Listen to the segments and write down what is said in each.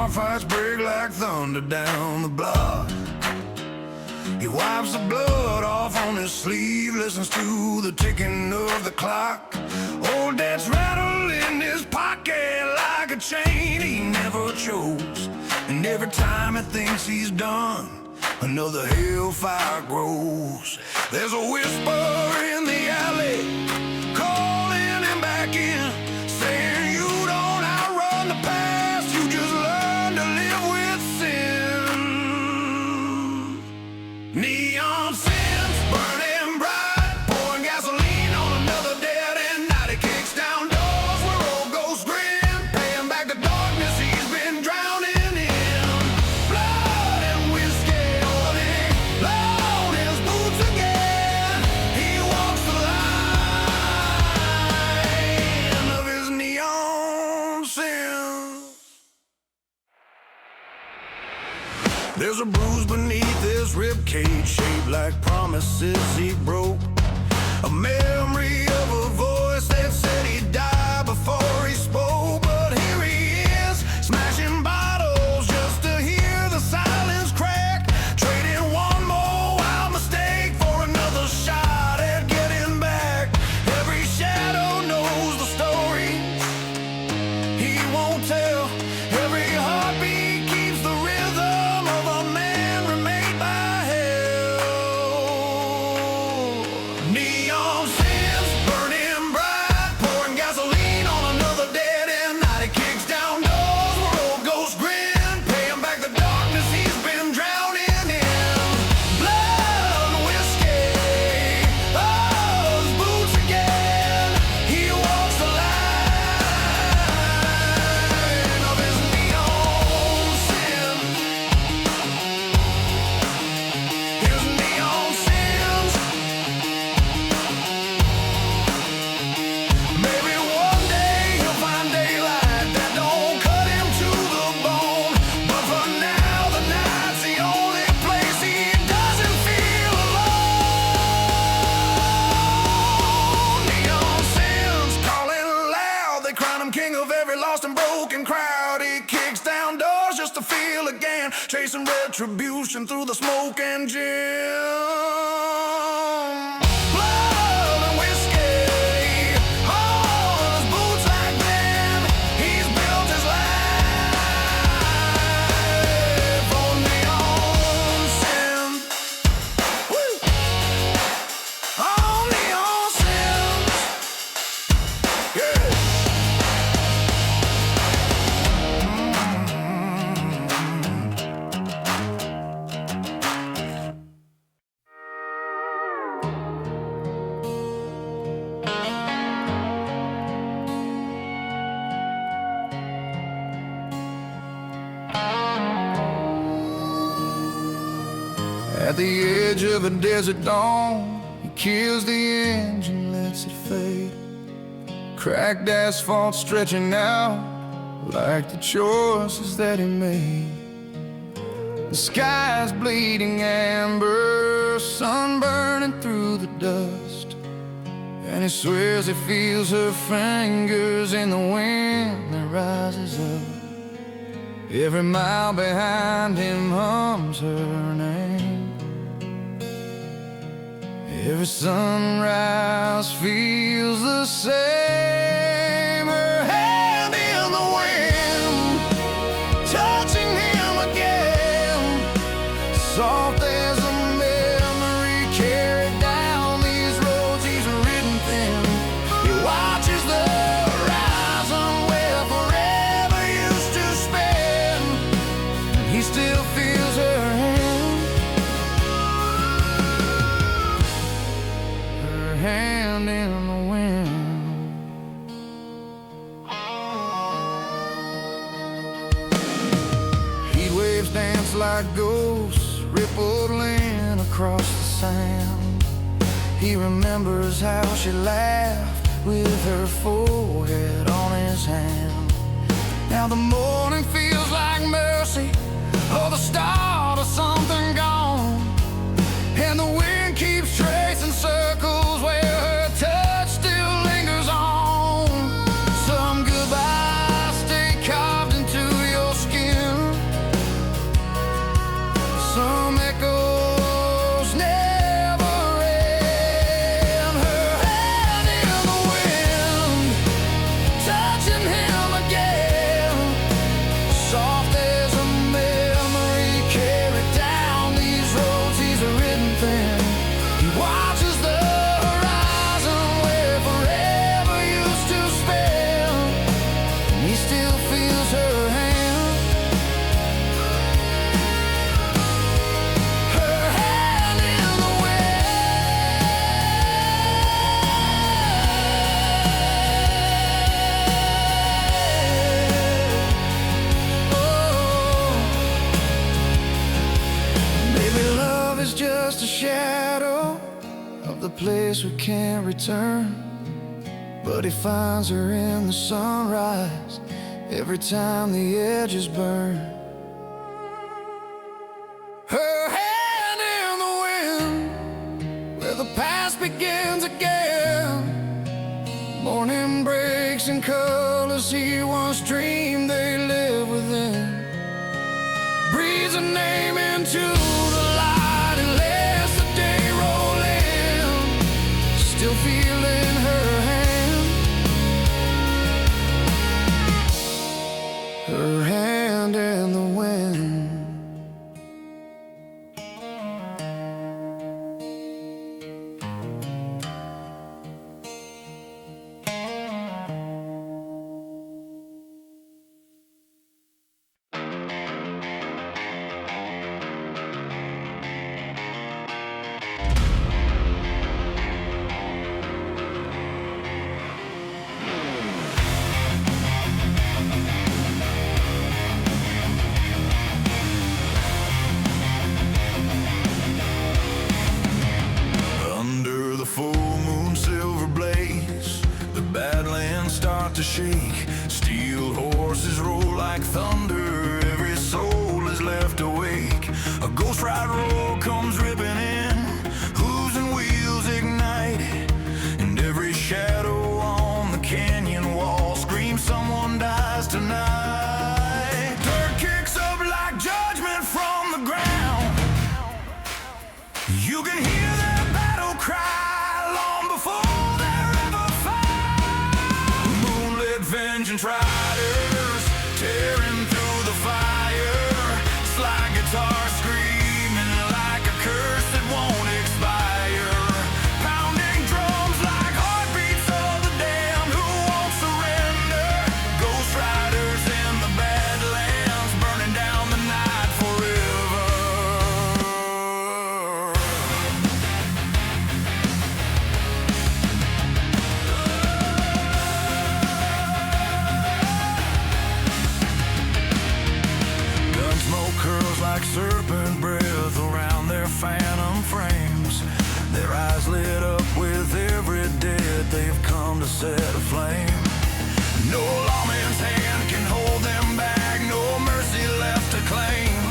bar fights break like thunder down the block. He wipes the blood off on his sleeve, listens to the ticking of the clock. Old debts rattle in his pocket like a chain he never chose. And every time he thinks he's done, another hellfire grows. There's a whisper in the alley, calling him back in, saying you don't outrun the past, you just learn to live with sin. Neon sins burning bright, pouring gasoline on another dead-end night. He kicks down doors where old ghosts grin, paying back the darkness he's been drowning in. Blood and whiskey holding on his boots again. He walks the line of his neon sins. There's a bruise beneath his ribcage, shaped like promises he broke. A memory of a voice that said he'd die before he spoke. But here he is, smashing bottles just to hear the silence crack, trading one more wild mistake for another shot at getting back. Every shadow knows the story he won't tell. Every heartbeat keeps the rhythm of a man remade by hell. Neon sins burning bright, pouring gasoline on another dead-end night. He kicks down doors where old ghosts grin, paying back the darkness he's been drowning in. Blood and whiskey, oh, his boots again. He walks the line of his neon sin. His neon sins. Maybe one day he'll find daylight that don't cut him to the bone. But for now, the night's the only place he doesn't feel alone. Neon sins calling loud, they crown him king of every lost and broken crowd. He kicks down doors just to feel again, chasing retribution through the smoke and gin. Blood and whiskey, oh, his boots like men. He's built his life on neon sin. Woo! On neon sins. Yeah. At the edge of a desert dawn, he kills the engine, lets it fade. Cracked asphalt stretching out like the choices that he made. The sky's bleeding amber, sun burning through the dust, and he swears he feels her fingers in the wind that rises up. Every mile behind him hums her name. Every sunrise feels the same. Her hand in the wind, touching him again. Soft as a memory carried down these roads he's ridden thin. He watches the horizon where forever used to spend. He still feels her hand, her hand in the wind. Heat waves dance like ghosts, rippling across the sand. He remembers how she laughed with her forehead on his hand. Now the morning feels like mercy, or the start of something gone. And the wind keeps tracing circles where her touch still lingers on. Some goodbyes stay carved into your skin. shadow of the place we can't return, but he finds her in the sunrise every time the edges burn. Her hand in the wind, where the past begins again. Morning breaks in colors he once dreamed they live within. Breathes a name into the light and lets the day roll in. Still feeling her hand, her hand in the wind. To shake, steel horses roll like thunder, every soul is left awake. A ghost ride roll comes ripping in, hooves and wheels ignite, and every shadow on the canyon wall screams someone dies tonight. Dirt kicks up like judgment from the ground. You can hear their battle cry long before vengeance riders tearing through the fire, slide guitar screaming like a curse that won't expire, pounding drums like heartbeats of the damned who won't surrender. Ghost riders in the badlands burning down the night forever. Like serpent breath around their phantom frames, their eyes lit up with every dead they've come to set aflame. No lawman's hand can hold them back, no mercy left to claim.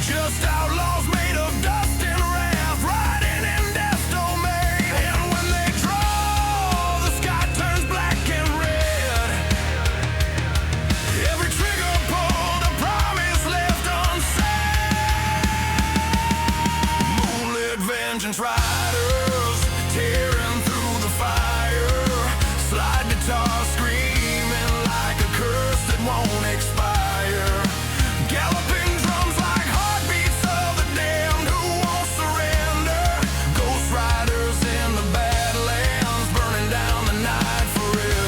Just outlaws made of dust and wrath, riding in death's domain. And when they draw, the sky turns black and red. Every trigger pulled, a promise left unsaid. Vengeance riders tearing through the fire, slide guitar screaming like a curse that won't expire, galloping drums like heartbeats of the damned who won't surrender. Ghost riders in the badlands burning down the night forever.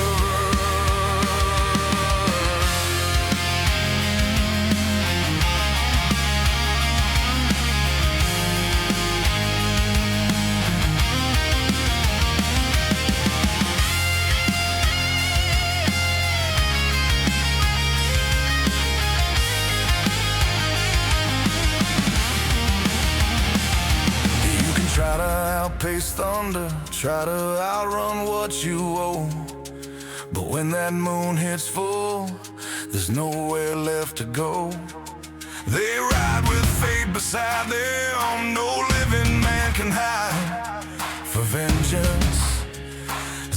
Try to outpace thunder, try to outrun what you owe, but when that moon hits full, there's nowhere left to go. They ride with fate beside them, no living man can hide, for vengeance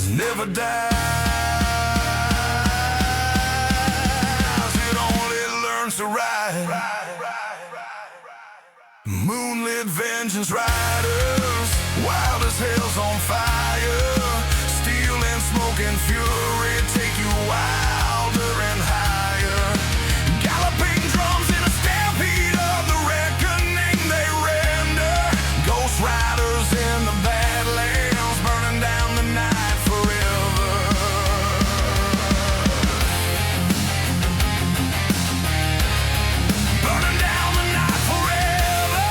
never dies, it only learns to ride. Moonlit vengeance riders, wild as hell's on fire, steel and smoke and fury take you wilder and higher, galloping drums in a stampede of the reckoning they render. Ghost riders in the badlands burning down the night forever. Burning down the night forever.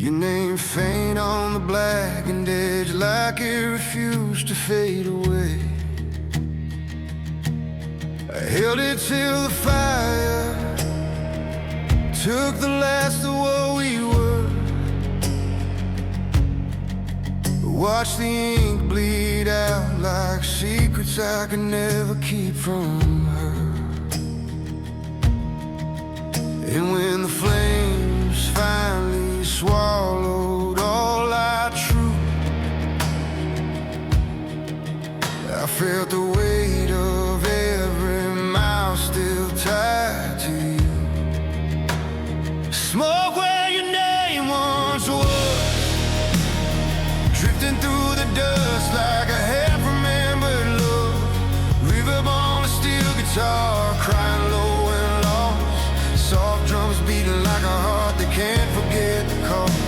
Your name faint on the blackened edge, like it refused to fade away. I held it till the fire took the last of what we were. Watch the ink bleed out like secrets I could never keep from her. And when the flames finally swallowed all our truth, I felt the weight of every mile still tied to you. Smoke where your name once was, drifting through the dust like a half-remembered love. Reverb on a steel guitar, crying low and lost. Soft drums beating like a heart that can't forget the cause.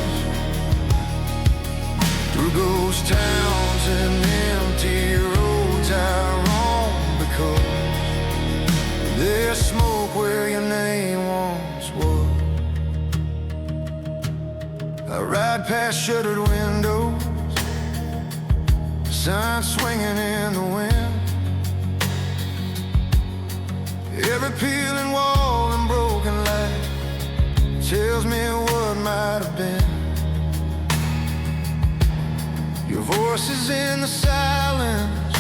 Through ghost towns and empty roads I roam, because there's smoke where your name once was. I ride past shuttered windows, signs swinging in the wind. Every peeling wall and broken light tells me what might have been. Your voice is in the silence,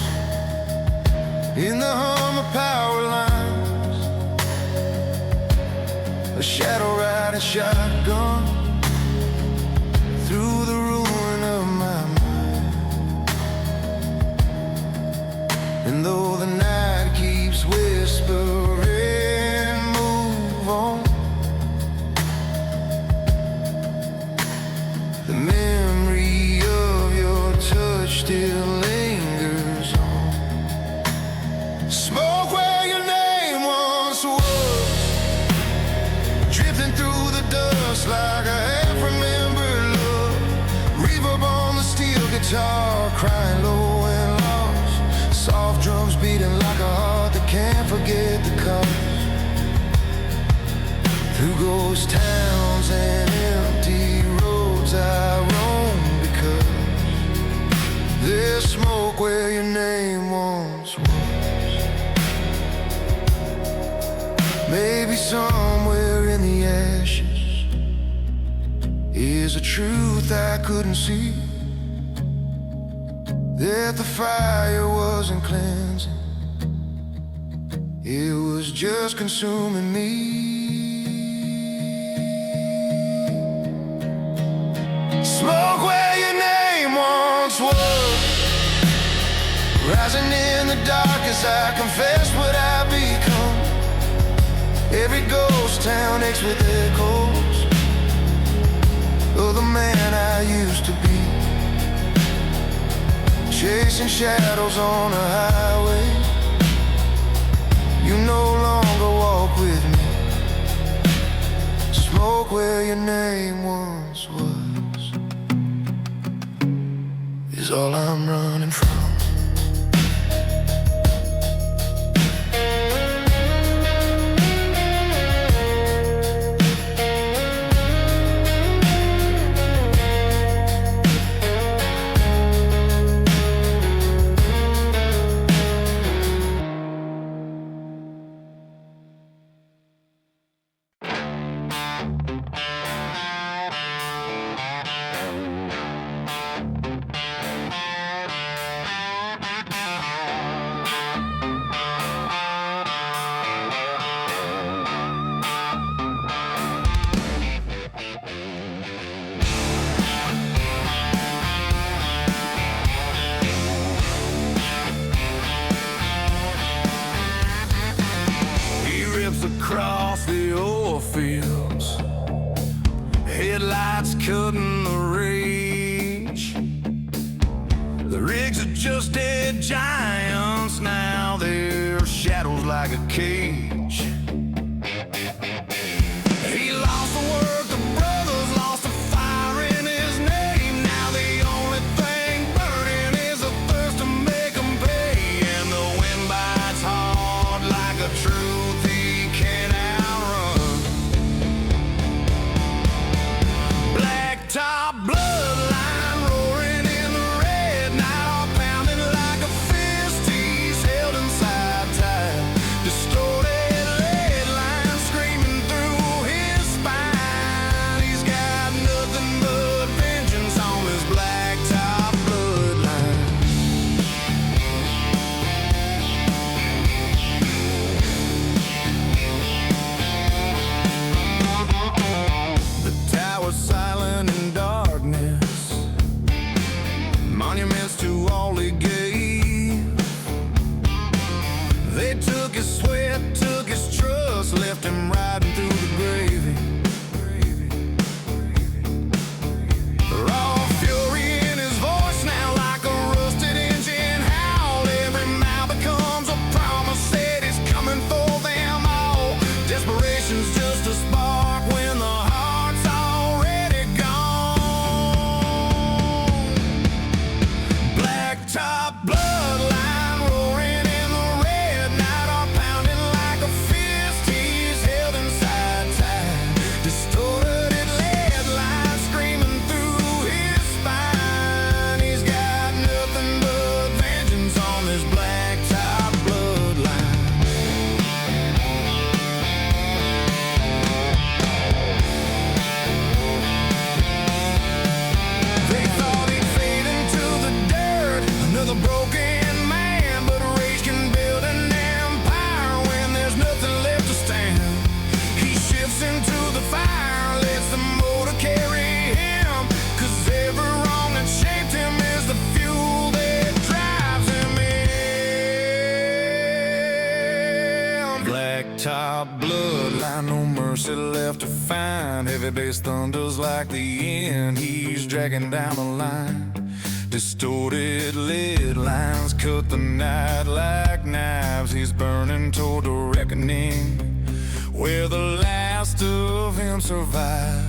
in the hum of power lines. A shadow riding shotgun through the ruin of my mind. And though the night keeps whispering, move on, the memory of your touch still lingers on. Smoke where your name once was, drifting through the dust like a half-remembered love. Reverb on the steel guitar, crying low and lost. Soft drums beating like a heart that can't forget the cause. Through ghost towns and empty roads I roam, because there's smoke where your name once was. Maybe somewhere in the ashes is a truth I couldn't see, that the fire wasn't cleansing, it was just consuming me. Smoke where your name once was, rising in the dark as I confess what I've become. Every ghost town aches with echoes of the man I used to be, chasing shadows on a highway. You no longer walk with me. Smoke where your name once was is all I'm running from. Across the oil fields, headlights cutting the rage. The rigs are just dead giants now, they're shadows like a cage. He lost the work, the brothers lost the fire in his name. Now the only thing burning is a thirst to make them pay. And the wind bites hard like a truth he can't outrun. Black tie Heavy bass thunders like the end. He's dragging down the line. Distorted lead lines cut the night like knives. He's burning toward the reckoning, where the last of him survives.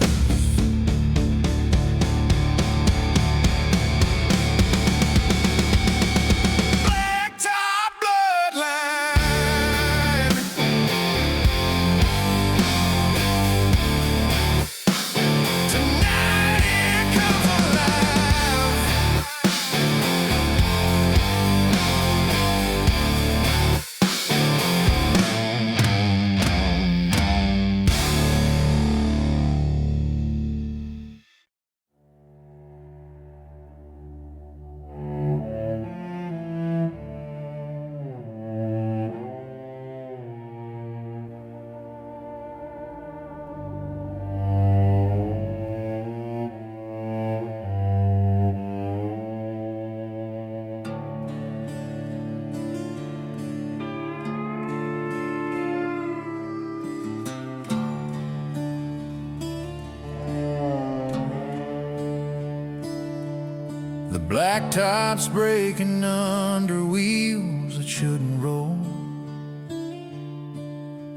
The blacktop's breaking under wheels that shouldn't roll.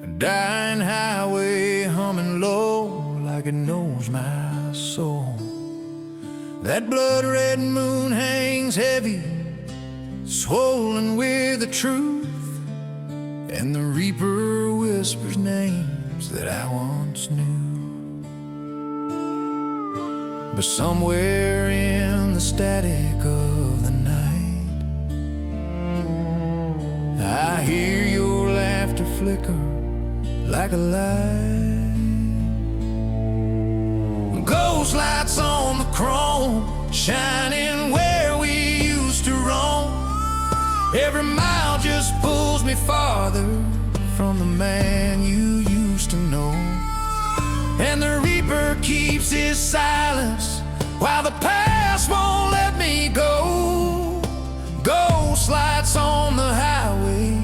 A dying highway humming low like it knows my soul. That blood-red moon hangs heavy, swollen with the truth, and the reaper whispers names that I once knew. But somewhere in the static of the night, I hear your laughter flicker like a light. Ghost lights on the chrome, shining where we used to roam. Every mile just pulls me farther from the man you used to know. And the reaper keeps his silence while the past won't let me go. Ghost lights on the highway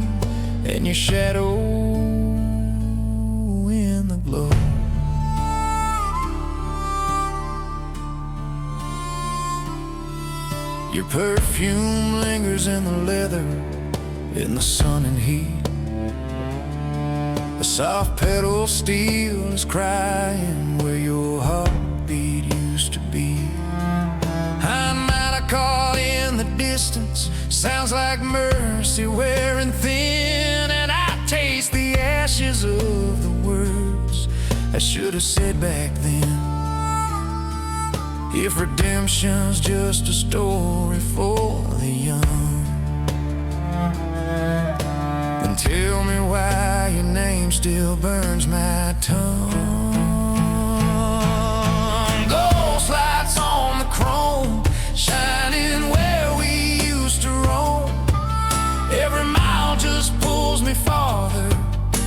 and your shadow in the glow. Your perfume lingers in the leather, in the sun and heat. The soft pedal steel is crying where your heartbeat used to be. I'm out of call in the distance, sounds like mercy wearing thin. And I taste the ashes of the words I should have said back then. If redemption's just a story for the young, then tell me why your name still burns my tongue. Ghost lights on the chrome, shining where we used to roam. Every mile just pulls me farther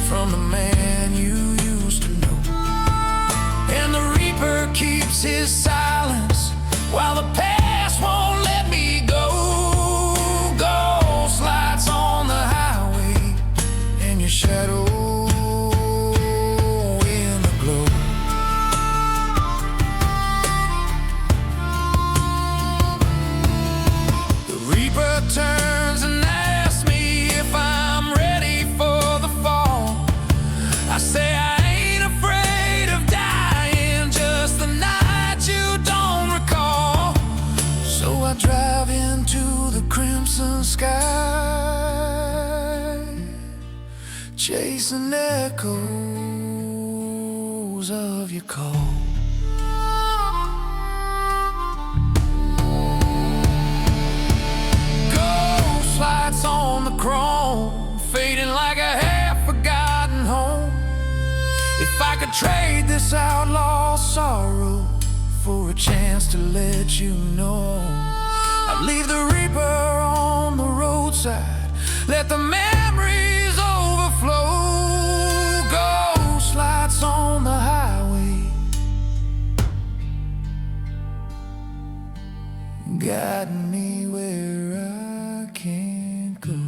from the man you used to know. And the reaper keeps his silence while the past won't let me go. Ghost lights on the highway and your shadow in the glow. The reaper turns and asks me if I'm ready for the fall. I say I ain't afraid of dying, just the night you don't recall. So I drive into the crimson sky, chasing echoes of your call. Ghost lights on the chrome, fading like a half-forgotten home. If I could trade this outlaw sorrow for a chance to let you know, I'd leave the reaper on the roadside, let the memories overflow. Ghost lights on the highway, guiding me where I can't go.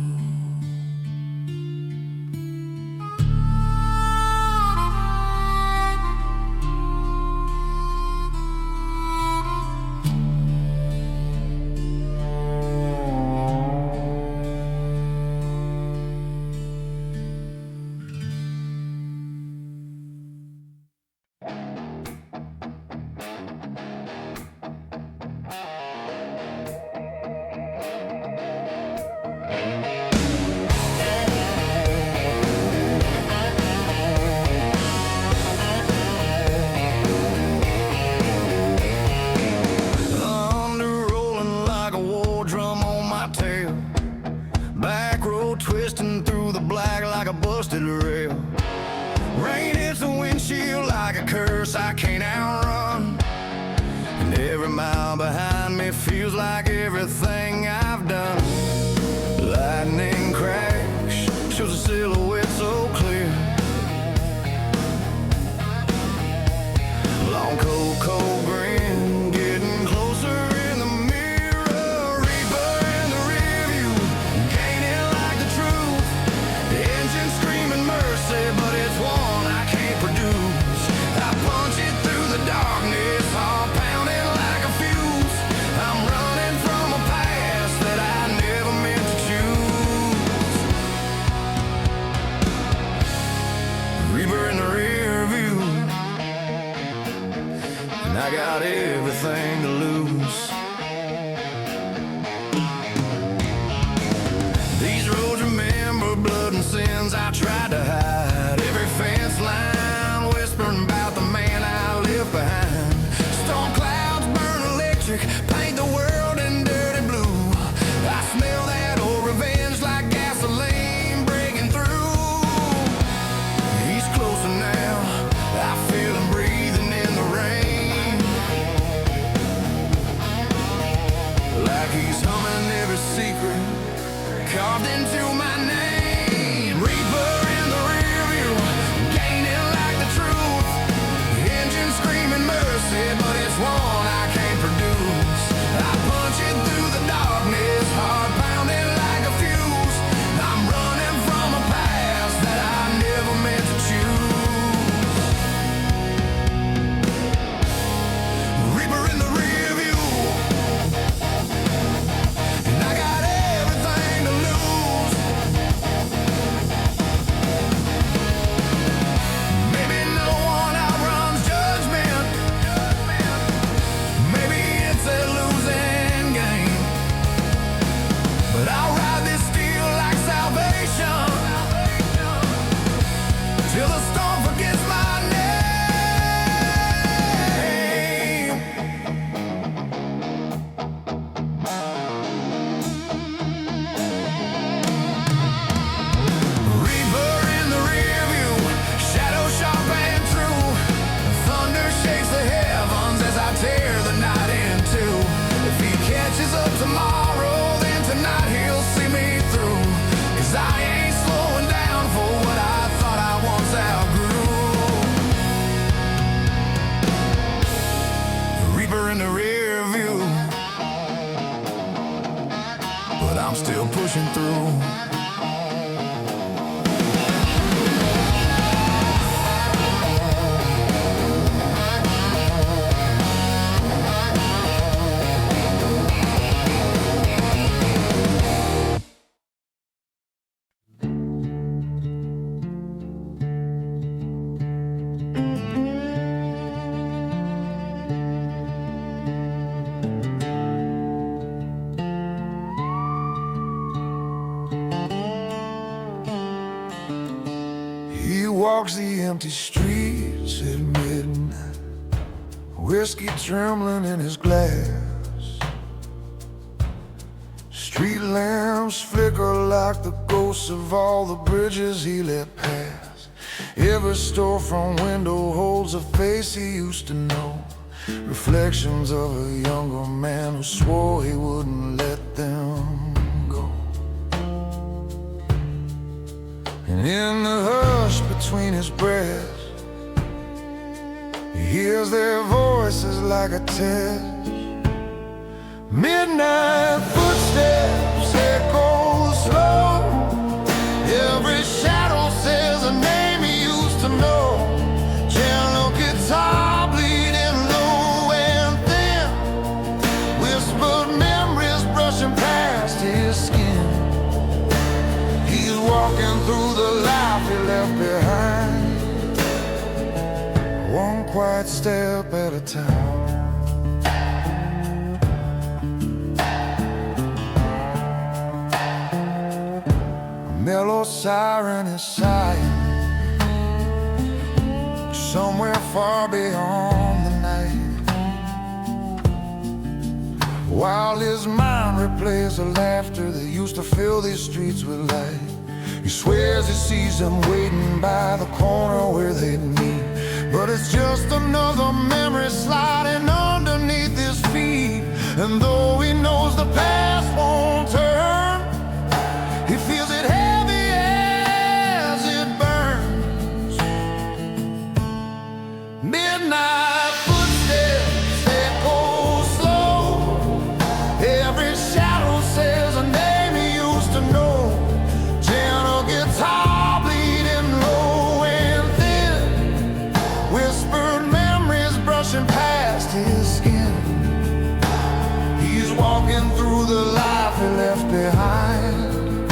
and I got everything to lose. These roads remember blood and sins I tried to hide. Every fence line whispering about the man I left behind. Storm clouds burn electric, paint the world in dirty blue. I smell that old revenge like gasoline breaking through. He's closer now, I feel him breathing in the rain, like he's humming every secret carved into my name. Reaper in the rear view, gaining like the truth. Engine screaming mercy, but it's one I can't produce. I punch it through the darkness, heart pounding like a fuse. I'm running from a past that I never meant to choose. Reaper in the rear view, and I got everything to lose. Maybe no one outruns judgment. Maybe it's a losing game, but I'll ride this steel like salvation till the storm forgets my name. Reaper in the rear view, shadow sharp and true. Thunder shakes the heavens as I tear the night in two. If he catches up tomorrow, then tonight he'll see me through. 'Cause I ain't slowing down for what I thought I once outgrew. Reaper in the rear view, but I'm still pushing through. He walks the empty streets at midnight, whiskey trembling in his glass. Street lamps flicker like the ghosts of all the bridges he let pass. Every storefront window holds a face he used to know, reflections of a younger man who swore he wouldn't let them go. And in the hush between his breaths, he hears their voices like a test. Midnight footsteps echo slow. Every shadow says a name he used to know. Gentle guitar bleeding low and thin, whispered memories brushing past his skin. He's walking through the life he left behind, one quiet step at a time. A mellow siren is sighing somewhere far beyond the night, while his mind replays the laughter that used to fill these streets with light. He swears he sees them waiting by the corner where they'd meet, but it's just another memory sliding underneath his feet. And though he knows the past won't turn, he feels it heavy as it burns. Midnight footsteps echo slow. Every shadow says a name he used to know. Gentle guitar bleeding low and thin, whispered memories brushing past his skin. He's walking through the life he left behind,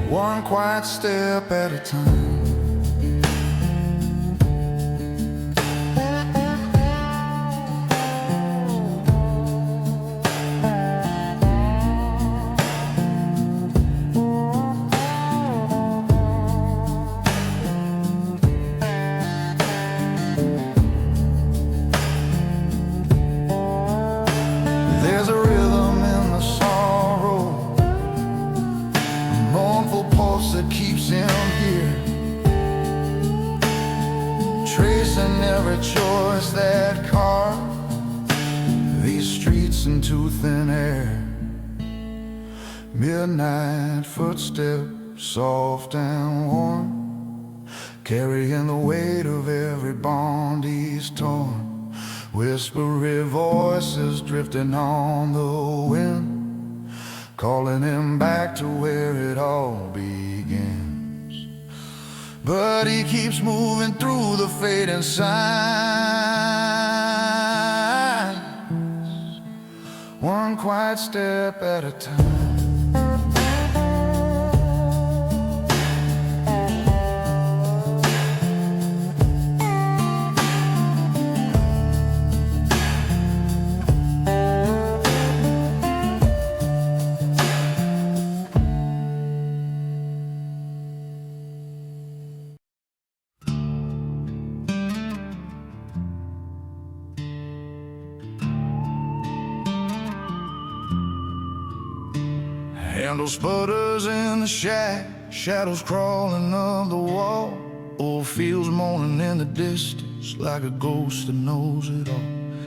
one quiet step at a time. into thin air. Midnight footsteps, soft and warm, carrying the weight of every bond he's torn. Whispery voices drifting on the wind, calling him back to where it all begins. But he keeps moving through the fading signs, one quiet step at a time. Handle sputters in the shack, shadows crawling up the wall. Old fields moaning in the distance like a ghost that knows it all.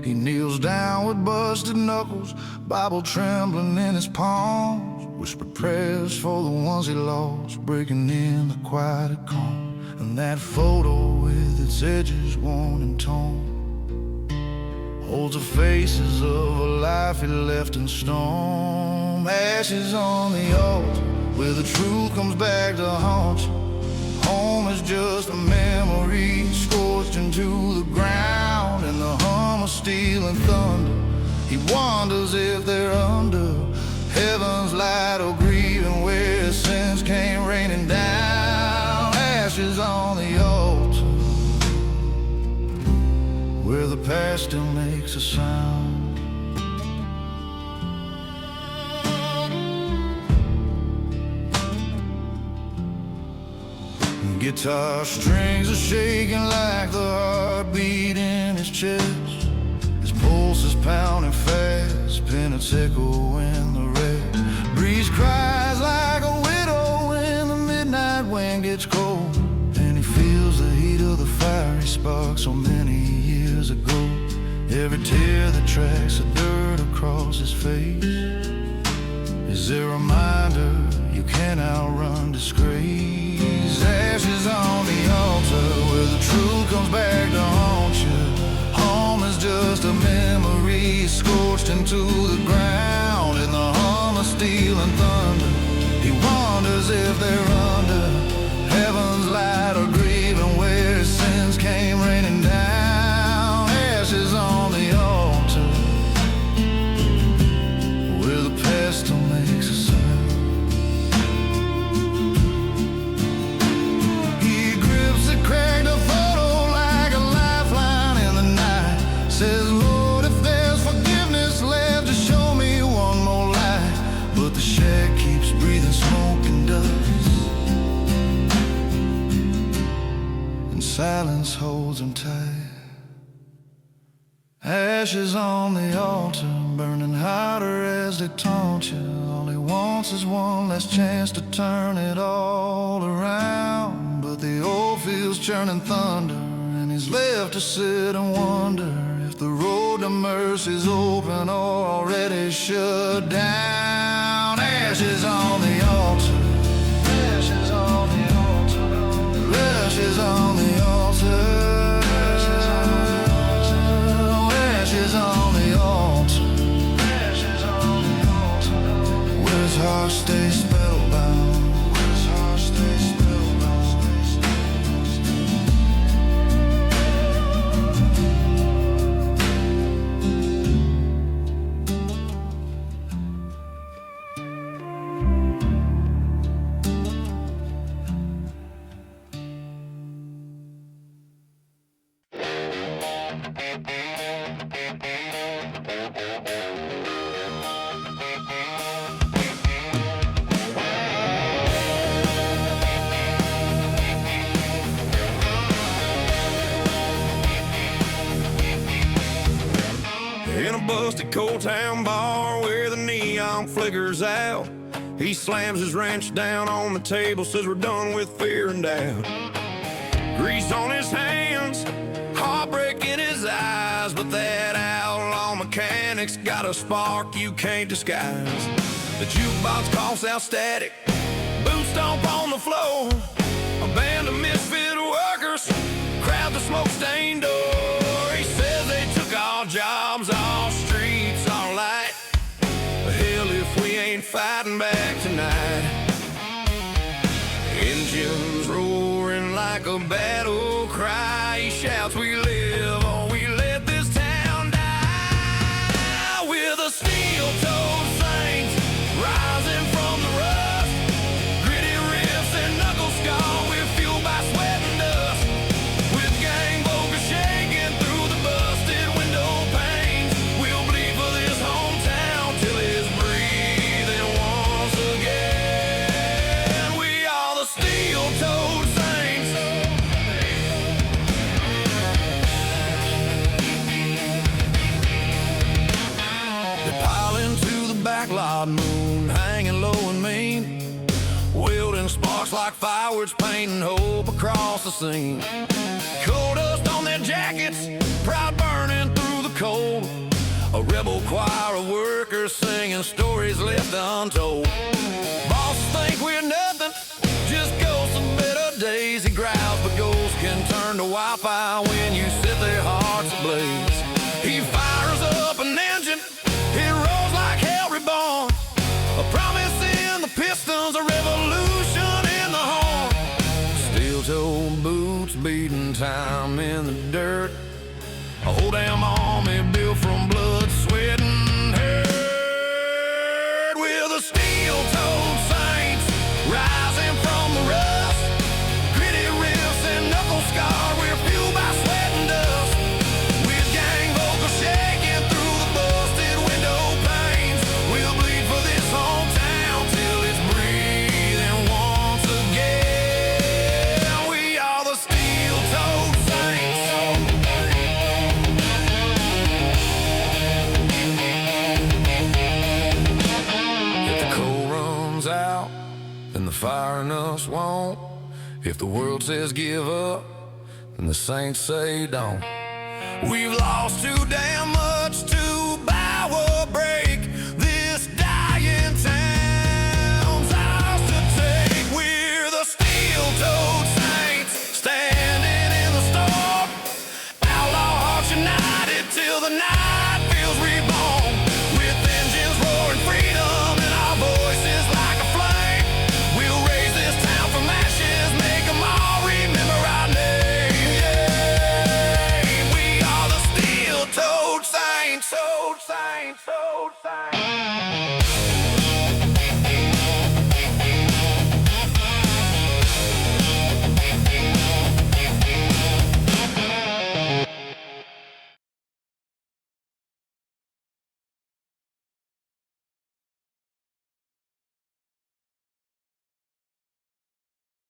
He kneels down with busted knuckles, Bible trembling in his palms, whispered prayers for the ones he lost, breaking in the quiet calm. And that photo with its edges worn and torn holds the faces of a life he left in stone. Ashes on the altar where the truth comes back to haunt you. Home is just a memory scorched into the ground. In the hum of steel and thunder, he wonders if they're under heaven's light or grieving where his sins came raining down. Ashes on the altar where the past still makes a sound. Guitar strings are shaking like the heartbeat in his chest. His pulse is pounding fast, penance echo in the red. Breeze cries like a widow when the midnight wind gets cold, and he feels the heat of the fiery spark so many years ago. Every tear that tracks the dirt across his face is a reminder you can't outrun disgrace. Ashes on the altar where the truth comes back to haunt you. Home is just a memory scorched into the ground. In the hum of steel and thunder, he wonders if they're under heaven's light or grieving where his sins came raining down. Ashes on the altar where the past still makes a sound. Cracked a photo like a lifeline in the night. Says, Lord, if there's forgiveness left, just show me one more light. But the shack keeps breathing smoke and dust, and silence holds him tight. Ashes on the altar, burning hotter as they taunt you. All he wants is one last chance to turn it all around. But the old field's churning thunder, and he's left to sit and wonder if the road to mercy's open or already shut down. Ashes on the altar, ashes on the altar, ashes on the altar, ashes on the altar, ashes on the altar, where his heart stays spellbound. In a busted coal town bar where the neon flickers out, he slams his wrench down on the table, says we're done with fear and doubt. Grease on his hands, heartbreak in his eyes. eyes, but that outlaw mechanic's got a spark you can't disguise. The jukebox coughs out static, boots stomp on the floor. A band of misfit workers crowd the smoke-stained door. He says they took all jobs, all streets, all light. Hell, if we ain't fighting back tonight. Engines roaring like a battle cry. He shouts, we live or we let this town die. With a steel-toed saints rising from the rust, gritty riffs and knuckle scar. We're fueled by sweat and dust, with gang vocals shaking through the busted window panes. We'll bleed for this hometown till it's breathing once again. We are the steel-toed saints. They pile into the backlot, moon hanging low and mean, wielding sparks like fireworks, painting hope across the scene. Coal dust on their jackets, proud burning through the cold. A rebel choir of workers singing stories left untold. Bosses think we're nothing, just ghosts of better days. He growls, but ghosts can turn to wildfire when you set their hearts ablaze. He fires up an engine, it rolls like hell reborn. A promise in the pistons, a revolution in the horn. Steel-toed boots beating time in the dirt. A whole damn army built from blood, sweat, and hurt. We're the steel-toed saints rising from the rust, gritty riffs and knuckle scar. We're fueled by sweat and dust, with gang vocals shaking through the busted window panes. We'll bleed for this hometown till it's breathing once again. We are the steel-toed saints. If the coal runs out, then the fire in us won't. If the world says give up, then the saints say don't. We've lost too damn much to bow or break. This dying town's ours to take. We're the steel-toed saints standing in the storm. Outlaw hearts united till the night.